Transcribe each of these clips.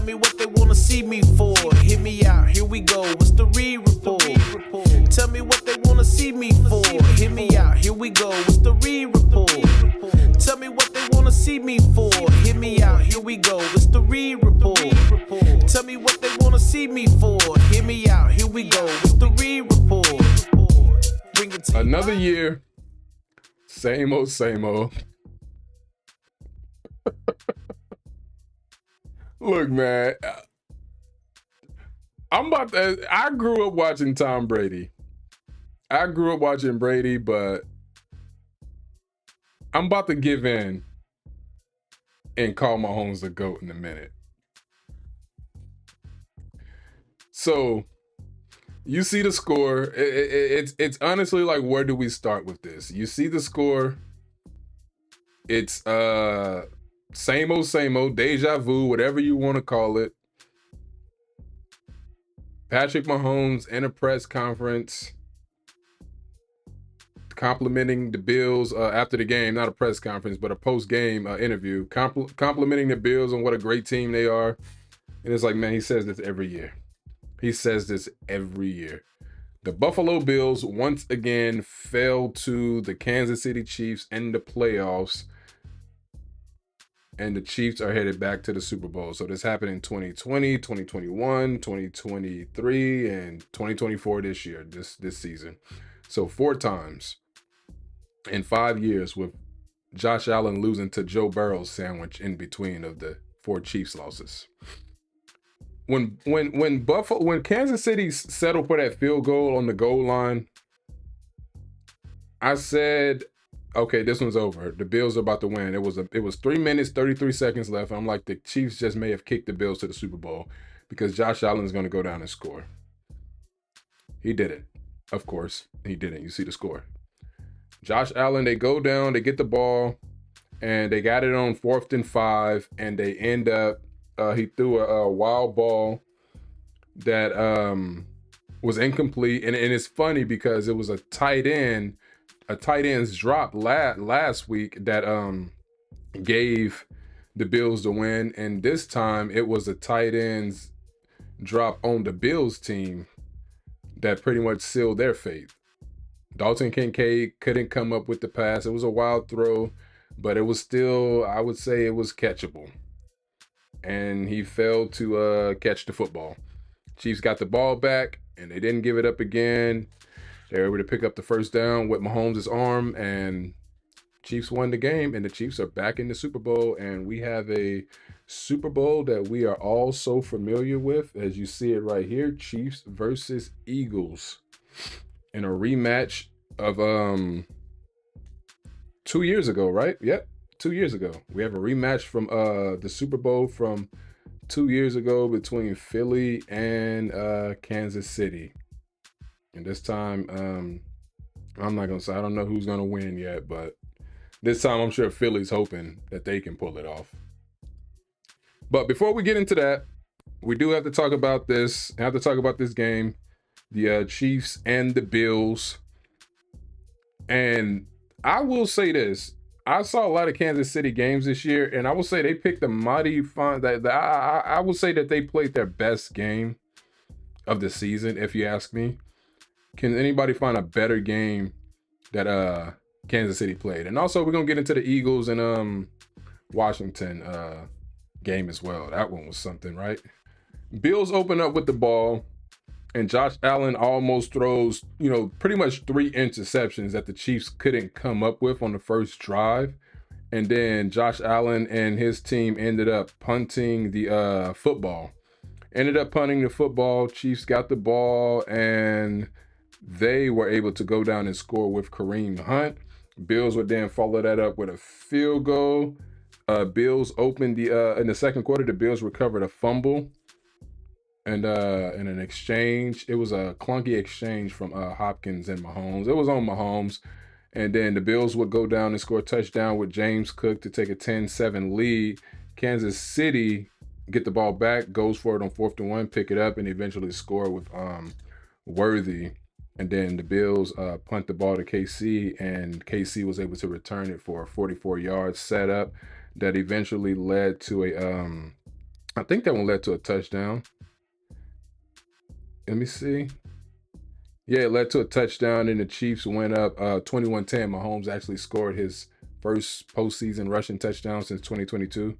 me what they wanna see me for. Hit me out, here we go. What's the re-report? Tell me what they wanna see me for. Hit me out, here we go. What's the re-report? Tell me what they wanna see me for. Hit me out, here we go. What's the re-report? Tell me what they wanna see me for. Hear me out, here we go. What's the re-report? Bring it to another year, same old, same old. Look, man, I grew up watching Tom Brady. I grew up watching Brady, but I'm about to give in and call Mahomes the GOAT in a minute. So, you see the score. It's honestly like, where do we start with this? You see the score. It's same old, deja vu, whatever you want to call it. Patrick Mahomes in a press conference complimenting the Bills after the game, not a press conference, but a post-game interview, complimenting the Bills on what a great team they are. And it's like, man, he says this every year. He says this every year. The Buffalo Bills once again fell to the Kansas City Chiefs in the playoffs, and the Chiefs are headed back to the Super Bowl. So this happened in 2020, 2021, 2023, and 2024 this year, this season. So 4 times in 5 years, with Josh Allen losing to Joe Burrow's sandwich in between of the 4 Chiefs losses. When Kansas City settled for that field goal on the goal line, I said, okay, this one's over. The Bills are about to win. It was 3 minutes, 33 seconds left. I'm like, the Chiefs just may have kicked the Bills to the Super Bowl because Josh Allen is going to go down and score. He didn't. Of course, he didn't. You see the score. Josh Allen, they go down, they get the ball, and they got it on 4th and 5, and they end up, he threw a wild ball that was incomplete, and it's funny because it was a tight end's drop last week that gave the Bills the win, and this time it was a tight end's drop on the Bills team that pretty much sealed their fate. Dalton Kincaid couldn't come up with the pass. It was a wild throw, but it was still, I would say it was catchable. And he failed to catch the football. Chiefs got the ball back, and they didn't give it up again. They were able to pick up the first down with Mahomes' arm, and Chiefs won the game, and the Chiefs are back in the Super Bowl, and we have a Super Bowl that we are all so familiar with, as you see it right here, Chiefs versus Eagles, in a rematch of 2 years ago, right? Yep, 2 years ago. We have a rematch from the Super Bowl from 2 years ago between Philly and Kansas City. And this time, I'm not going to say, I don't know who's going to win yet, but this time I'm sure Philly's hoping that they can pull it off. But before we get into that, we do have to talk about this. Have to talk about this game, the Chiefs and the Bills. And I will say this. I saw a lot of Kansas City games this year, and I will say they picked a mighty fun. I will say that they played their best game of the season, if you ask me. Can anybody find a better game that Kansas City played? And also, we're gonna get into the Eagles and Washington game as well. That one was something, right? Bills open up with the ball, and Josh Allen almost throws, pretty much 3 interceptions that the Chiefs couldn't come up with on the first drive. And then Josh Allen and his team ended up punting the football. Chiefs got the ball, and they were able to go down and score with Kareem Hunt. Bills would then follow that up with a field goal. Bills opened in the second quarter, the Bills recovered a fumble. And in an exchange, it was a clunky exchange from Hopkins and Mahomes. It was on Mahomes. And then the Bills would go down and score a touchdown with James Cook to take a 10-7 lead. Kansas City get the ball back, goes for it on 4th and 1, pick it up, and eventually score with Worthy. And then the Bills punt the ball to KC, and KC was able to return it for a 44-yard setup that eventually led to I think that one led to a touchdown. Let me see. Yeah, it led to a touchdown, and the Chiefs went up 21-10. Mahomes actually scored his first postseason rushing touchdown since 2022,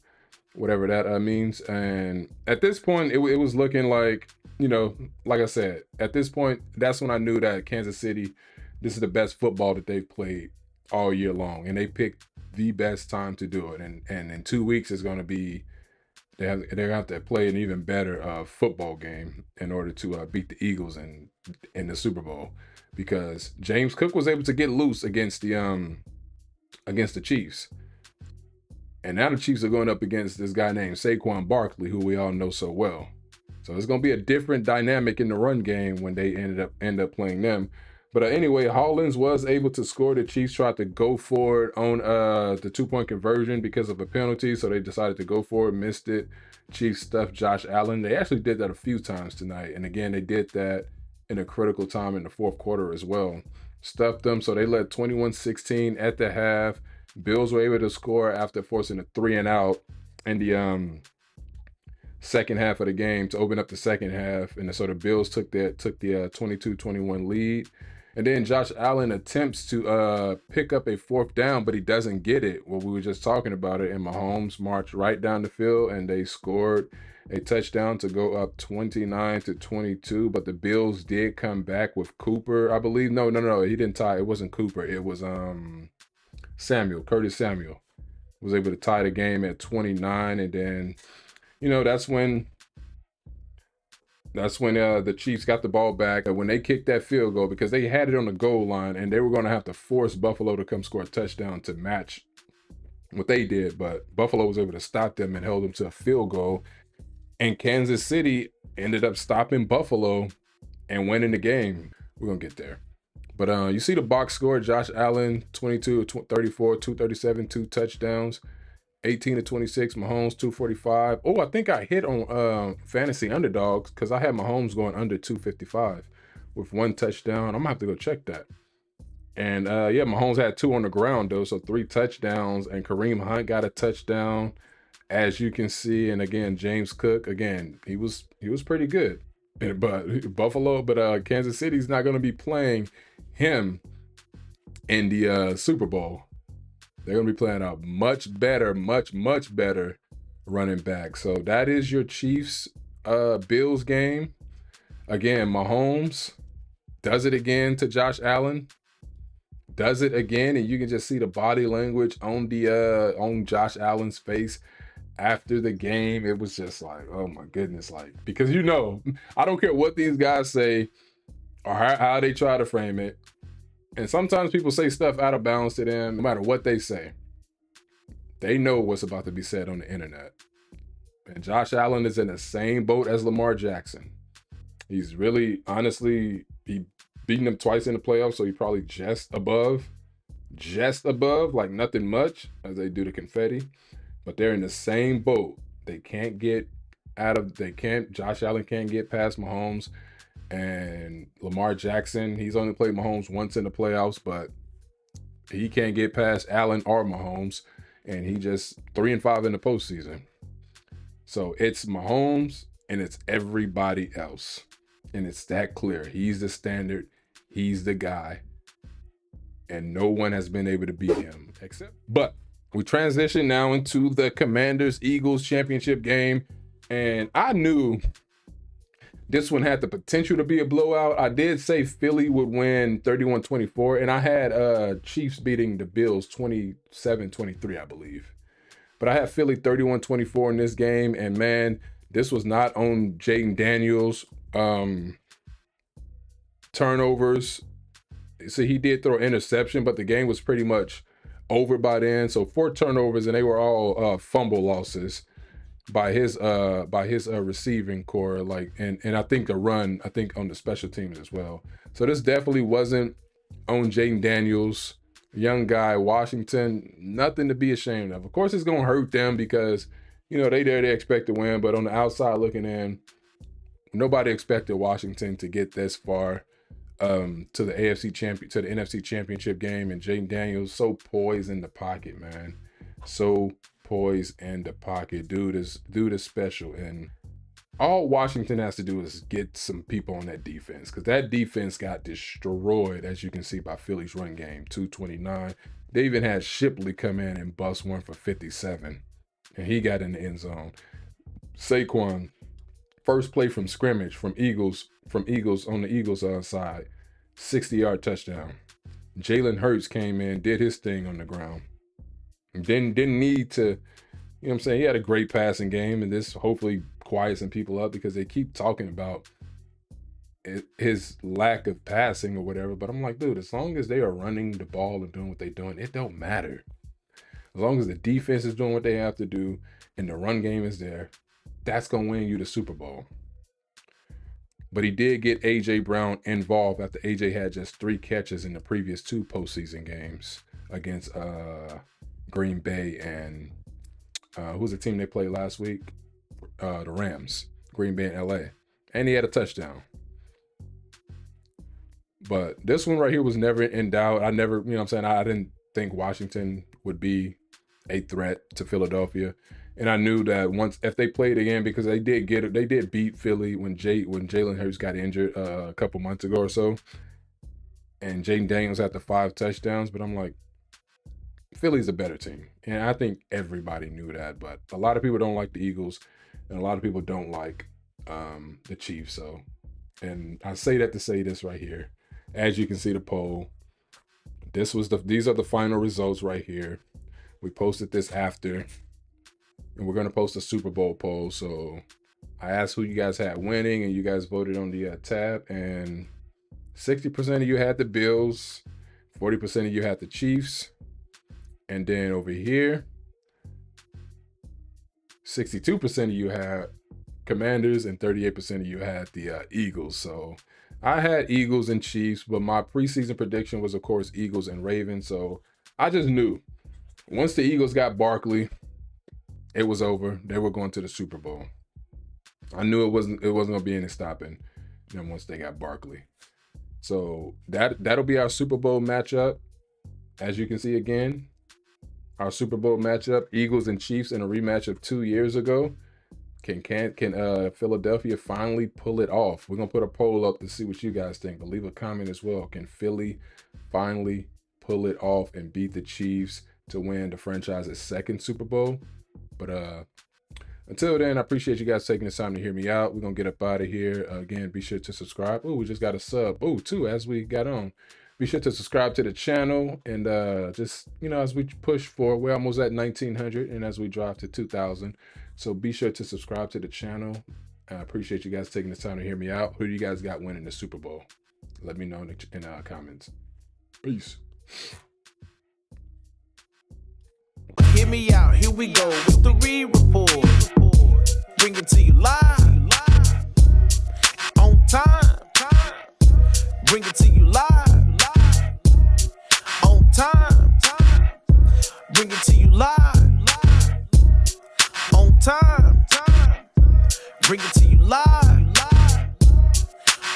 whatever that means. And at this point, it was looking like, like I said, at this point, that's when I knew that Kansas City, this is the best football that they've played all year long. And they picked the best time to do it. And in 2 weeks, it's going to be, they're going to have to play an even better football game in order to beat the Eagles in the Super Bowl, because James Cook was able to get loose against the Chiefs. And now the Chiefs are going up against this guy named Saquon Barkley, who we all know so well. So it's going to be a different dynamic in the run game when they end up playing them. But anyway, Hollins was able to score. The Chiefs tried to go for it on the 2-point conversion because of a penalty, so they decided to go for it, missed it. Chiefs stuffed Josh Allen. They actually did that a few times tonight. And again, they did that in a critical time in the fourth quarter as well. Stuffed them, so they led 21-16 at the half. Bills were able to score after forcing a 3-and-out in the second half of the game to open up the second half. And so the Bills took the 22-21 lead. And then Josh Allen attempts to pick up a fourth down, but he doesn't get it. Well, we were just talking about it, and Mahomes marched right down the field, and they scored a touchdown to go up 29-22. But the Bills did come back with Cooper, I believe. No, he didn't tie. It wasn't Cooper. It was Curtis Samuel was able to tie the game at 29, and then that's when the Chiefs got the ball back. When they kicked that field goal, because they had it on the goal line, and they were going to have to force Buffalo to come score a touchdown to match what they did, but Buffalo was able to stop them and held them to a field goal, and Kansas City ended up stopping Buffalo and winning the game. We're going to get there. But you see the box score: Josh Allen, 22-34, 237, 2 touchdowns. 18-26, Mahomes 245. Oh, I think I hit on fantasy underdogs because I had Mahomes going under 255 with 1 touchdown. I'm gonna have to go check that. And Mahomes had 2 on the ground though, so 3 touchdowns. And Kareem Hunt got a touchdown, as you can see. And again, James Cook, again, he was pretty good. But Kansas City's not gonna be playing him in the Super Bowl. They're going to be playing a much better running back. So that is your Chiefs Bills game. Again, Mahomes does it again to Josh Allen. Does it again, and you can just see the body language on Josh Allen's face after the game. It was just like, oh my goodness, because I don't care what these guys say or how they try to frame it. And sometimes people say stuff out of bounds to them, no matter what they say. They know what's about to be said on the internet. And Josh Allen is in the same boat as Lamar Jackson. He's really, honestly, he beaten them twice in the playoffs, so he's probably just above, like nothing much, as they do the confetti. But they're in the same boat. Josh Allen can't get past Mahomes. And Lamar Jackson, he's only played Mahomes once in the playoffs, but he can't get past Allen or Mahomes, and he just 3-5 in the postseason. So it's Mahomes and it's everybody else, and it's that clear. He's the standard, he's the guy, and no one has been able to beat him But we transition now into the Commanders-Eagles championship game, and I knew this one had the potential to be a blowout. I did say Philly would win 31-24, and I had Chiefs beating the Bills 27-23, I believe. But I had Philly 31-24 in this game, and man, this was not on Jaden Daniels' turnovers. So he did throw an interception, but the game was pretty much over by then. So 4 turnovers, and they were all fumble losses by his receiving core, and I think the run, I think on the special teams as well. So this definitely wasn't on Jaden Daniels, young guy, Washington, nothing to be ashamed of. Of course, it's gonna hurt them because they expect to win, but on the outside looking in, nobody expected Washington to get this far to the NFC Championship game, and Jaden Daniels so poised in the pocket, man. So poise in the pocket. Dude is special, and all Washington has to do is get some people on that defense, because that defense got destroyed, as you can see, by Philly's run game, 229. They even had Shipley come in and bust one for 57, and he got in the end zone. Saquon, first play from scrimmage from Eagles on the Eagles side, 60-yard touchdown. Jalen Hurts came in, did his thing on the ground. Didn't need to, you know what I'm saying? He had a great passing game, and this hopefully quiets some people up, because they keep talking about his lack of passing or whatever. But I'm like, dude, as long as they are running the ball and doing what they're doing, it don't matter. As long as the defense is doing what they have to do and the run game is there, that's going to win you the Super Bowl. But he did get A.J. Brown involved after A.J. had just 3 catches in the previous 2 postseason games against Green Bay and who's the team they played last week? The Rams, Green Bay and L.A. And he had a touchdown. But this one right here was never in doubt. I never, you know what I'm saying, I didn't think Washington would be a threat to Philadelphia. And I knew that if they played again, because they did beat Philly when Jalen Hurts got injured a couple months ago or so. And Jaden Daniels had the 5 touchdowns. But I'm like, Philly's a better team. And I think everybody knew that. But a lot of people don't like the Eagles, and a lot of people don't like the Chiefs. So, and I say that to say this right here. As you can see the poll, these are the final results right here. We posted this after, and we're going to post a Super Bowl poll. So I asked who you guys had winning, and you guys voted on the tab, and 60% of you had the Bills, 40% of you had the Chiefs, and then over here, 62% of you had Commanders, and 38% of you had the Eagles. So I had Eagles and Chiefs, but my preseason prediction was, of course, Eagles and Ravens. So I just knew once the Eagles got Barkley, it was over. They were going to the Super Bowl. I knew it wasn't going to be any stopping them once they got Barkley. So that'll be our Super Bowl matchup. As you can see again, our Super Bowl matchup, Eagles and Chiefs in a rematch of 2 years ago. Can Philadelphia finally pull it off? We're going to put a poll up to see what you guys think, but leave a comment as well. Can Philly finally pull it off and beat the Chiefs to win the franchise's 2nd Super Bowl? But until then, I appreciate you guys taking the time to hear me out. We're going to get up out of here. Again, be sure to subscribe. Oh, we just got a sub. Oh, 2 as we got on. Be sure to subscribe to the channel, and just, you know, as we push for, we're almost at 1,900, and as we drive to 2,000. So be sure to subscribe to the channel. I appreciate you guys taking the time to hear me out. Who do you guys got winning the Super Bowl? Let me know in the comments. Peace. Hear me out, here we go with the re-report. Bring it to you live, on time. Bring it to you live, on time. Bring it to you live, on time. Bring it to you live,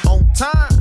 on time.